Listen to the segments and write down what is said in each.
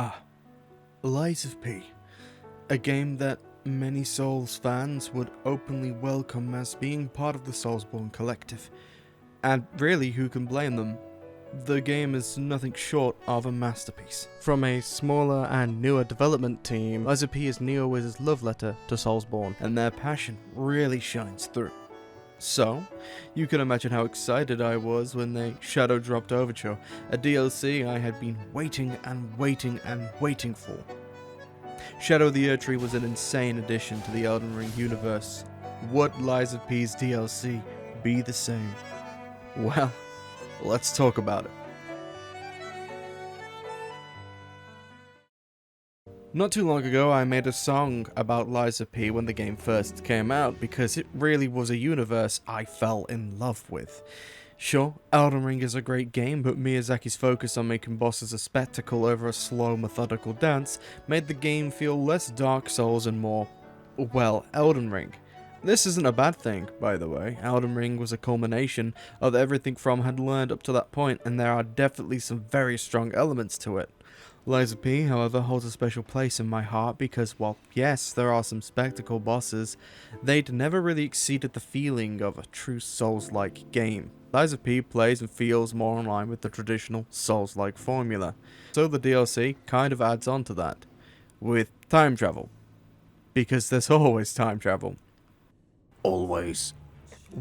Ah, Lies of P. A game that many Souls fans would openly welcome as being part of the Soulsborne collective. And really, who can blame them? The game is nothing short of a masterpiece. From a smaller and newer development team, Lies of P is NeoWiz's love letter to Soulsborne, and their passion really shines through. So, you can imagine how excited I was when they shadow dropped Overture, a DLC I had been waiting and waiting and waiting for. Shadow the Erdtree was an insane addition to the Elden Ring universe. Would Lies of P's DLC be the same? Well, let's talk about it. Not too long ago, I made a song about Lies of P when the game first came out because it really was a universe I fell in love with. Sure, Elden Ring is a great game, but Miyazaki's focus on making bosses a spectacle over a slow, methodical dance made the game feel less Dark Souls and more, well, Elden Ring. This isn't a bad thing, by the way. Elden Ring was a culmination of everything From had learned up to that point, and there are definitely some very strong elements to it. Lies of P, however, holds a special place in my heart because, while yes, there are some spectacle bosses, they'd never really exceeded the feeling of a true Souls-like game. Lies of P plays and feels more in line with the traditional Souls-like formula, so the DLC kind of adds on to that, with time travel. Because there's always time travel. Always.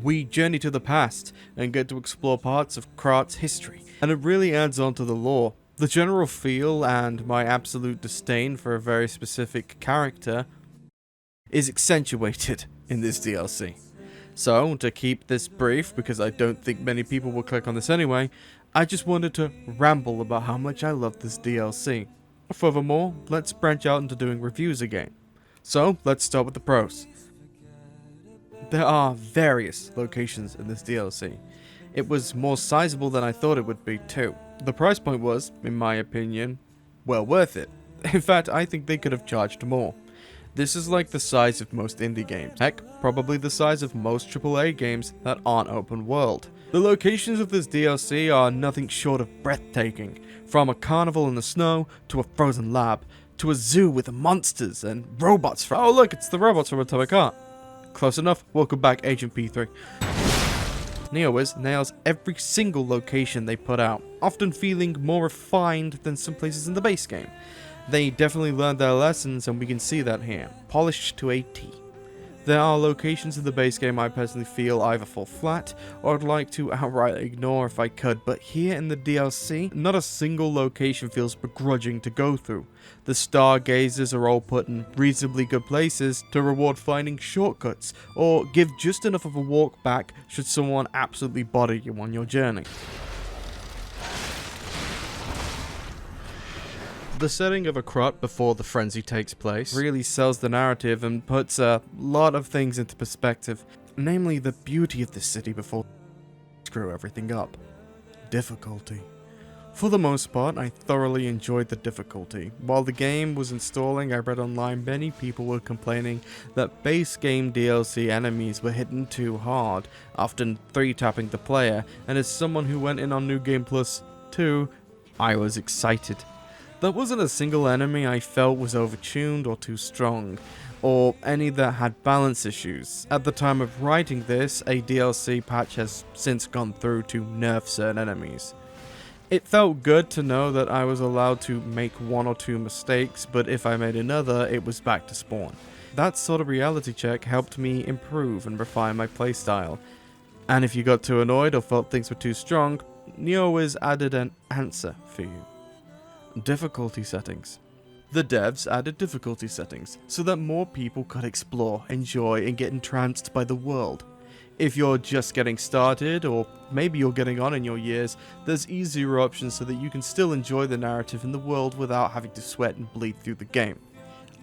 We journey to the past and get to explore parts of Krat's history, and it really adds on to the lore. The general feel and my absolute disdain for a very specific character is accentuated in this DLC. So, to keep this brief, because I don't think many people will click on this anyway, I just wanted to ramble about how much I love this DLC. Furthermore, let's branch out into doing reviews again. So, let's start with the pros. There are various locations in this DLC. It was more sizable than I thought it would be too. The price point was, in my opinion, well worth it. In fact, I think they could have charged more. This is like the size of most indie games. Heck, probably the size of most AAA games that aren't open world. The locations of this DLC are nothing short of breathtaking. From a carnival in the snow, to a frozen lab, to a zoo with monsters and robots from— oh look, it's the robots from Atomic Heart. Close enough, welcome back Agent P3. NeoWiz nails every single location they put out, often feeling more refined than some places in the base game. They definitely learned their lessons, and we can see that here, polished to a T. There are locations in the base game I personally feel either fall flat, or I'd like to outright ignore if I could, but here in the DLC, not a single location feels begrudging to go through. The stargazers are all put in reasonably good places to reward finding shortcuts, or give just enough of a walk back should someone absolutely bother you on your journey. The setting of a Krat before the frenzy takes place really sells the narrative and puts a lot of things into perspective, namely the beauty of the city before screw everything up. Difficulty. For the most part, I thoroughly enjoyed the difficulty. While the game was installing, I read online many people were complaining that base game DLC enemies were hitting too hard, often 3-tapping the player, and as someone who went in on New Game Plus 2, I was excited. There wasn't a single enemy I felt was overtuned or too strong, or any that had balance issues. At the time of writing this, a DLC patch has since gone through to nerf certain enemies. It felt good to know that I was allowed to make 1 or 2 mistakes, but if I made another, it was back to spawn. That sort of reality check helped me improve and refine my playstyle. And if you got too annoyed or felt things were too strong, NeoWiz added an answer for you. Difficulty settings. The devs added difficulty settings so that more people could explore, enjoy, and get entranced by the world. If you're just getting started, or maybe you're getting on in your years, there's easier options so that you can still enjoy the narrative in the world without having to sweat and bleed through the game.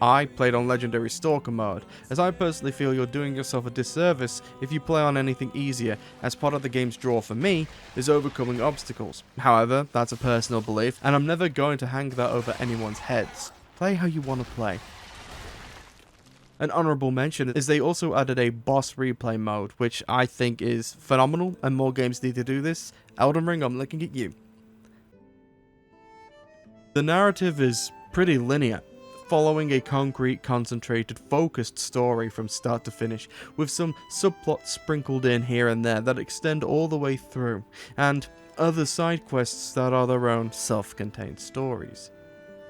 I played on Legendary Stalker mode, as I personally feel you're doing yourself a disservice if you play on anything easier, as part of the game's draw for me is overcoming obstacles. However, that's a personal belief, and I'm never going to hang that over anyone's heads. Play how you want to play. An honourable mention is they also added a boss replay mode, which I think is phenomenal, and more games need to do this. Elden Ring, I'm looking at you. The narrative is pretty linear, following a concrete, concentrated, focused story from start to finish, with some subplots sprinkled in here and there that extend all the way through, and other side quests that are their own self-contained stories.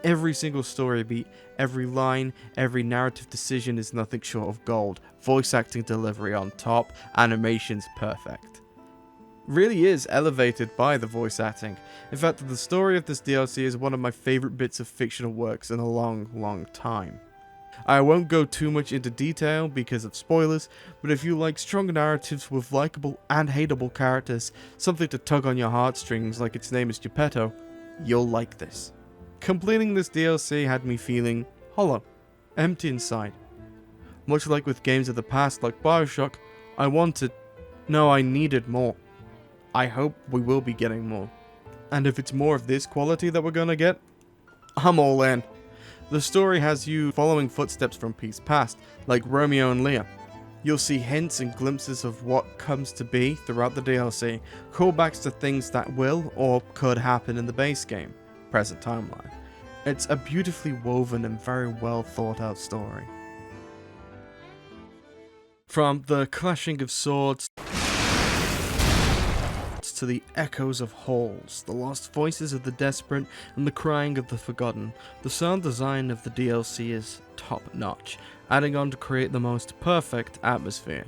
Every single story beat, every line, every narrative decision is nothing short of gold, voice acting delivery on top, animations perfect. Really is elevated by the voice acting. In fact, the story of this DLC is one of my favourite bits of fictional works in a long time. I won't go too much into detail because of spoilers, but if you like strong narratives with likeable and hateable characters, something to tug on your heartstrings like its name is Geppetto, you'll like this. Completing this DLC had me feeling hollow, empty inside. Much like with games of the past like Bioshock, I needed more. I hope we will be getting more. And if it's more of this quality that we're gonna get, I'm all in. The story has you following footsteps from Pete's past, like Romeo and Leah. You'll see hints and glimpses of what comes to be throughout the DLC, callbacks to things that will or could happen in the base game, present timeline. It's a beautifully woven and very well thought out story. From the clashing of swords to the echoes of halls, the lost voices of the desperate, and the crying of the forgotten, the sound design of the DLC is top notch, adding on to create the most perfect atmosphere.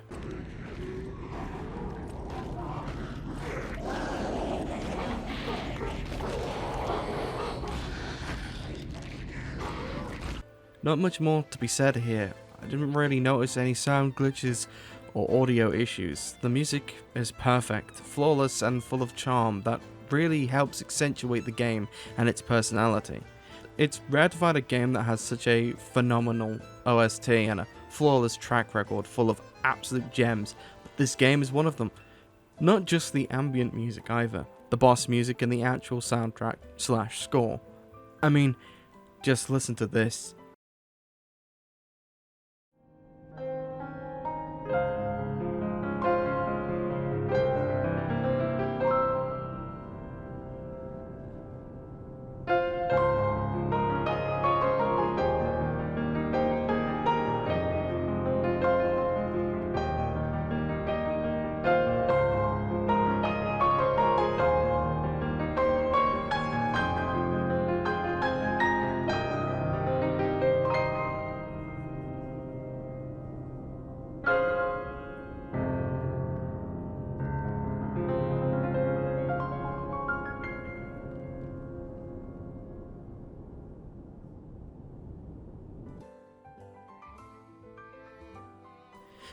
Not much more to be said here. I didn't really notice any sound glitches or audio issues. The music is perfect, flawless and full of charm that really helps accentuate the game and its personality. It's rare to find a game that has such a phenomenal OST and a flawless track record full of absolute gems, but this game is one of them. Not just the ambient music either, the boss music and the actual soundtrack / score. I mean, just listen to this.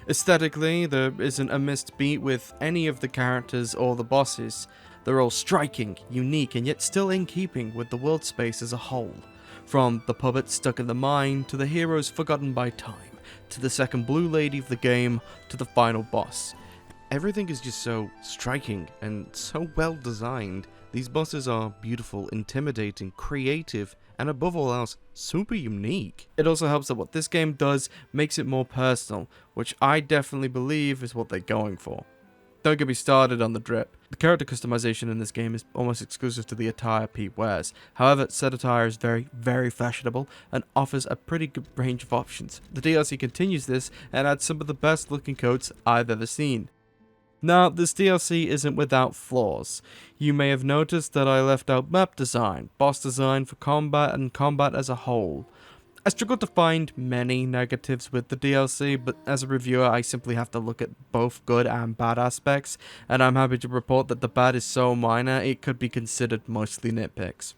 Aesthetically, there isn't a missed beat with any of the characters or the bosses. They're all striking, unique, and yet still in keeping with the world space as a whole. From the puppet stuck in the mine, to the heroes forgotten by time, to the second blue lady of the game, to the final boss. Everything is just so striking and so well designed. These bosses are beautiful, intimidating, creative, and above all else, super unique. It also helps that what this game does makes it more personal, which I definitely believe is what they're going for. Don't get me started on the drip. The character customization in this game is almost exclusive to the attire Pete wears. However, said attire is very fashionable and offers a pretty good range of options. The DLC continues this and adds some of the best looking coats I've ever seen. Now, this DLC isn't without flaws. You may have noticed that I left out map design, boss design for combat, and combat as a whole. I struggled to find many negatives with the DLC, but as a reviewer I simply have to look at both good and bad aspects, and I'm happy to report that the bad is so minor it could be considered mostly nitpicks.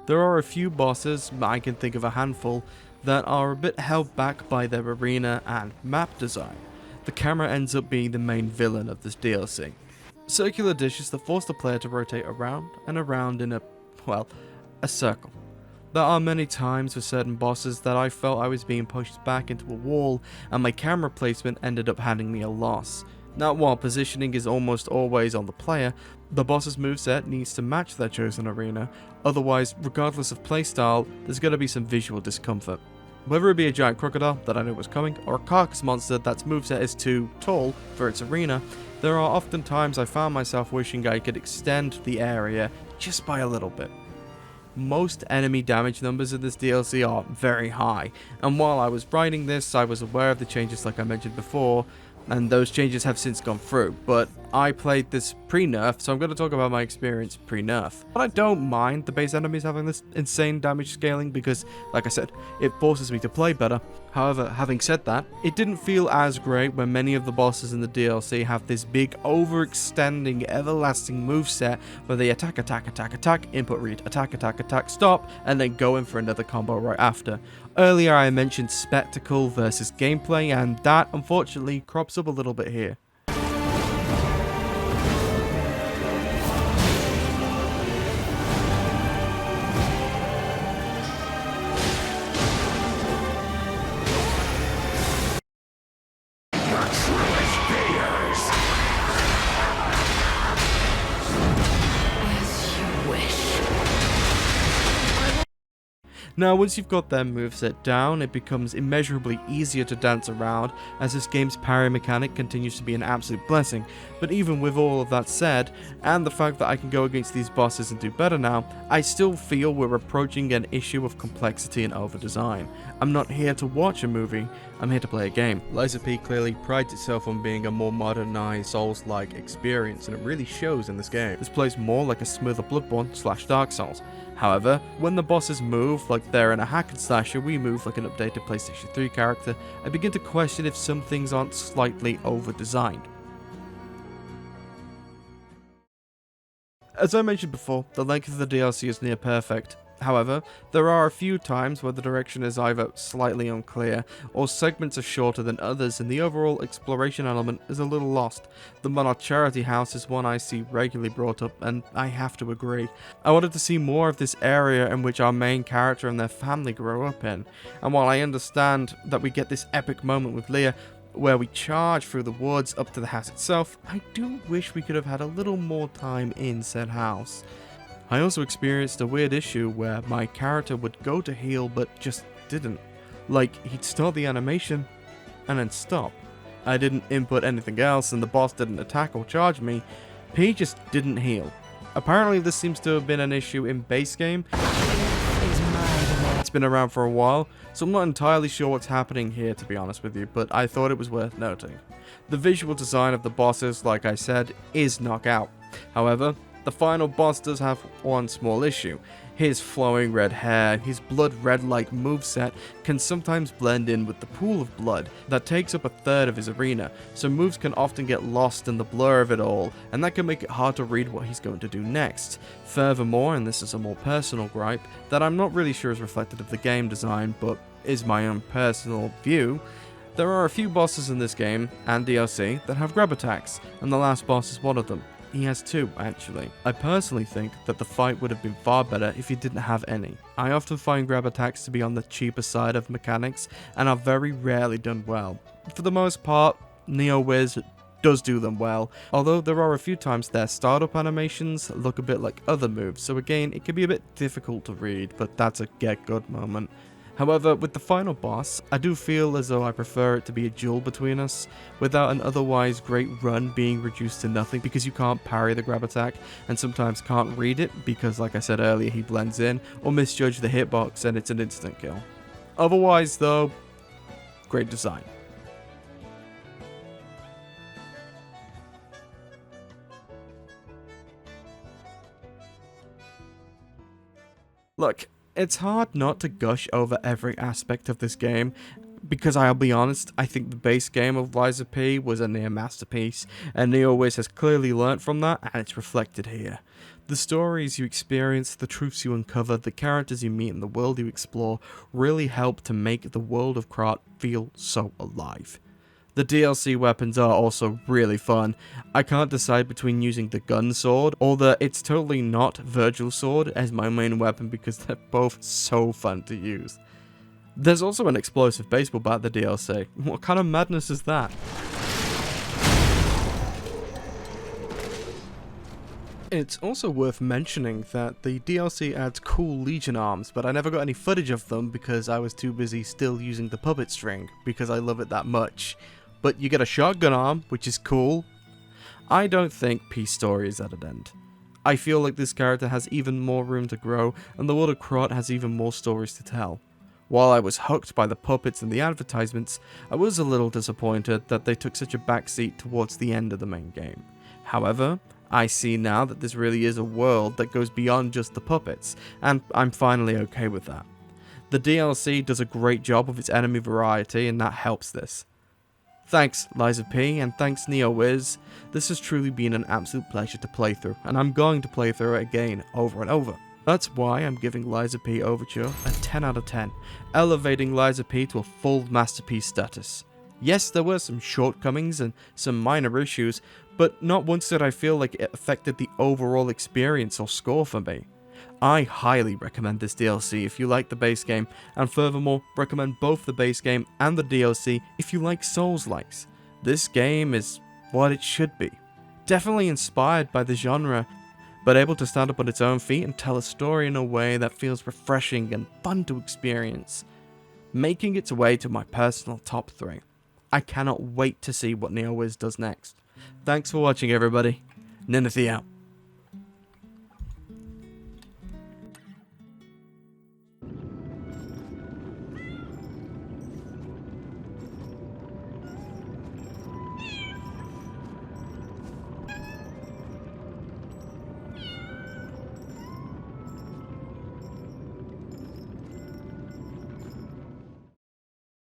There are a few bosses, I can think of a handful, that are a bit held back by their arena and map design. The camera ends up being the main villain of this DLC. Circular dishes that force the player to rotate around and around in a circle. There are many times with certain bosses that I felt I was being pushed back into a wall and my camera placement ended up handing me a loss. Now, while positioning is almost always on the player, the boss's moveset needs to match their chosen arena, otherwise, regardless of playstyle, there's going to be some visual discomfort. Whether it be a giant crocodile that I knew was coming, or a carcass monster that's moveset is too tall for its arena, there are often times I found myself wishing I could extend the area just by a little bit. most enemy damage numbers in this DLC are very high, and while I was writing this, I was aware of the changes like I mentioned before, and those changes have since gone through, but I played this pre-nerf, so I'm going to talk about my experience pre-nerf. But I don't mind the base enemies having this insane damage scaling because, like I said, it forces me to play better. However, having said that, it didn't feel as great when many of the bosses in the DLC have this big, overextending, everlasting moveset where they attack, input read, attack, stop, and then go in for another combo right after. Earlier I mentioned spectacle versus gameplay, and that unfortunately crops up a little bit here. Now, once you've got their moveset down, it becomes immeasurably easier to dance around, as this game's parry mechanic continues to be an absolute blessing. But even with all of that said, and the fact that I can go against these bosses and do better now, I still feel we're approaching an issue of complexity and over-design. I'm not here to watch a movie, I'm here to play a game. Lies of P clearly prides itself on being a more modernized Souls-like experience, and it really shows in this game. This plays more like a smoother Bloodborne/Dark Souls. However, when the bosses move like they're in a hack and slasher, we move like an updated PlayStation 3 character, I begin to question if some things aren't slightly over-designed. As I mentioned before, the length of the DLC is near perfect. However, there are a few times where the direction is either slightly unclear, or segments are shorter than others and the overall exploration element is a little lost. The Monarch Charity House is one I see regularly brought up, and I have to agree. I wanted to see more of this area in which our main character and their family grow up in, and while I understand that we get this epic moment with Leah, where we charge through the woods up to the house itself, I do wish we could have had a little more time in said house. I also experienced a weird issue where my character would go to heal but just didn't. Like, he'd start the animation and then stop. I didn't input anything else and the boss didn't attack or charge me, P just didn't heal. Apparently this seems to have been an issue in base game. It's been around for a while, so I'm not entirely sure what's happening here to be honest with you, but I thought it was worth noting. The visual design of the bosses, like I said, is knockout. However, the final boss does have one small issue. His flowing red hair, his blood red-like moveset can sometimes blend in with the pool of blood that takes up a third of his arena, so moves can often get lost in the blur of it all, and that can make it hard to read what he's going to do next. Furthermore, and this is a more personal gripe, that I'm not really sure is reflected of the game design, but is my own personal view, there are a few bosses in this game, and DLC, that have grab attacks, and the last boss is one of them. He has two, actually. I personally think that the fight would have been far better if he didn't have any. I often find grab attacks to be on the cheaper side of mechanics and are very rarely done well. For the most part, NeoWiz does do them well, although there are a few times their startup animations look a bit like other moves, so again, it can be a bit difficult to read, but that's a get good moment. However, with the final boss, I do feel as though I prefer it to be a duel between us, without an otherwise great run being reduced to nothing because you can't parry the grab attack, and sometimes can't read it because, like I said earlier, he blends in, or misjudge the hitbox and it's an instant kill. Otherwise though, great design. Look, it's hard not to gush over every aspect of this game, because I'll be honest, I think the base game of Lies of P was a near masterpiece, and NeoWiz has clearly learnt from that, and it's reflected here. The stories you experience, the truths you uncover, the characters you meet, and the world you explore really help to make the world of Krat feel so alive. The DLC weapons are also really fun. I can't decide between using the gun sword or the it's totally not Virgil sword as my main weapon because they're both so fun to use. There's also an explosive baseball bat in the DLC. What kind of madness is that? It's also worth mentioning that the DLC adds cool Legion arms, but I never got any footage of them because I was too busy still using the puppet string because I love it that much. But you get a shotgun arm, which is cool. I don't think Peace Story is at an end. I feel like this character has even more room to grow, and the world of Krot has even more stories to tell. While I was hooked by the puppets and the advertisements, I was a little disappointed that they took such a backseat towards the end of the main game. However, I see now that this really is a world that goes beyond just the puppets, and I'm finally okay with that. The DLC does a great job of its enemy variety, and that helps this. Thanks Liza P, and thanks NeoWiz. This has truly been an absolute pleasure to play through, and I'm going to play through it again over and over. That's why I'm giving Liza P Overture a 10 out of 10, elevating Liza P to a full masterpiece status. Yes, there were some shortcomings and some minor issues, but not once did I feel like it affected the overall experience or score for me. I highly recommend this DLC if you like the base game, and furthermore, recommend both the base game and the DLC if you like Souls-likes. This game is what it should be. Definitely inspired by the genre, but able to stand up on its own feet and tell a story in a way that feels refreshing and fun to experience, making its way to my personal top 3. I cannot wait to see what NeoWiz does next. Thanks for watching everybody. Ninethy out.